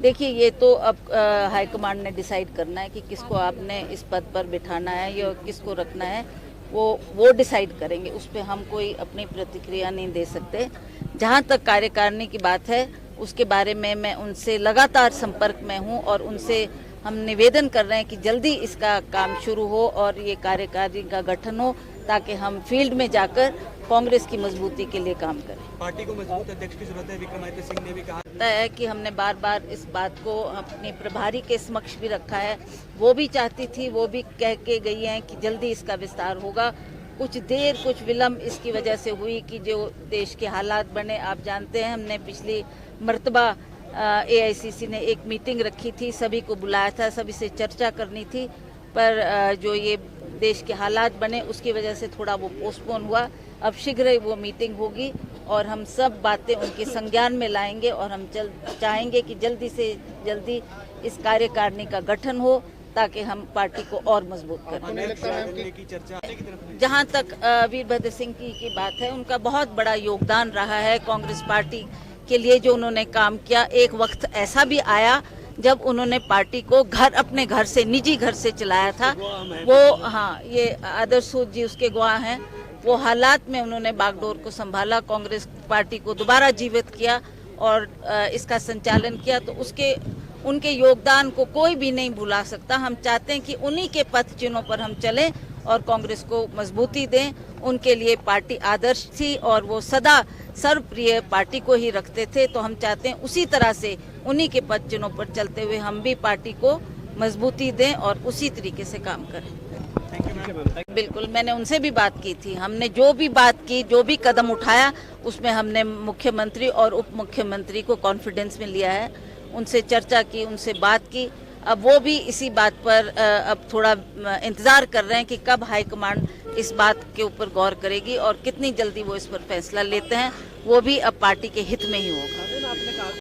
देखिए, ये तो अब हाईकमांड ने डिसाइड करना है कि किसको आपने इस पद पर बिठाना है या किसको रखना है, वो डिसाइड करेंगे। उस पर हम कोई अपनी प्रतिक्रिया नहीं दे सकते। जहाँ तक कार्यकारिणी की बात है, उसके बारे में मैं उनसे लगातार संपर्क में हूँ और उनसे हम निवेदन कर रहे हैं कि जल्दी इसका काम शुरू हो और ये कार्यकारिणी का गठन हो, ताकि हम फील्ड में जाकर कांग्रेस की मजबूती के लिए काम करें। पार्टी को मजबूत अध्यक्ष की जरूरत है, विक्रमादित्य सिंह ने भी कहा है कि हमने बार बार इस बात को अपने प्रभारी के समक्ष भी रखा है। वो भी चाहती थी, वो भी कह के गई हैं कि जल्दी इसका विस्तार होगा। कुछ देर, कुछ विलम्ब इसकी वजह से हुई कि जो देश के हालात बने, आप जानते हैं। हमने पिछली मर्तबा AICC ने एक मीटिंग रखी थी, सभी को बुलाया था, सभी से चर्चा करनी थी, पर जो ये देश के हालात बने उसकी वजह से थोड़ा वो पोस्टपोन हुआ। अब शीघ्र ही वो मीटिंग होगी और हम सब बातें उनके संज्ञान में लाएंगे और हम चाहेंगे कि जल्दी से जल्दी इस कार्यकारिणी का गठन हो, ताकि हम पार्टी को और मजबूत करें। जहां तक वीरभद्र सिंह की बात है, उनका बहुत बड़ा योगदान रहा है कांग्रेस पार्टी के लिए। जो उन्होंने काम किया, एक वक्त ऐसा भी आया जब उन्होंने पार्टी को अपने घर से, निजी घर से चलाया था। वो ये आदर्श सूद जी उसके गवाह हैं। वो हालात में उन्होंने बागडोर को संभाला, कांग्रेस पार्टी को दोबारा जीवित किया और इसका संचालन किया। तो उनके योगदान को कोई भी नहीं भुला सकता। हम चाहते हैं कि उन्हीं के पथ चिन्हों पर हम चलें और कांग्रेस को मजबूती दें। उनके लिए पार्टी आदर्श थी और वो सदा सर्वप्रिय पार्टी को ही रखते थे। तो हम चाहते हैं उसी तरह से उन्हीं के पद चिन्हों पर चलते हुए हम भी पार्टी को मजबूती दें और उसी तरीके से काम करें। बिल्कुल, मैंने उनसे भी बात की थी। हमने जो भी बात की, जो भी कदम उठाया, उसमें हमने मुख्यमंत्री और उप मुख्यमंत्री को कॉन्फिडेंस में लिया है, उनसे चर्चा की, उनसे बात की। अब वो भी इसी बात पर अब थोड़ा इंतजार कर रहे हैं कि कब हाईकमांड इस बात के ऊपर गौर करेगी और कितनी जल्दी वो इस पर फैसला लेते हैं। वो भी अब पार्टी के हित में ही होगा।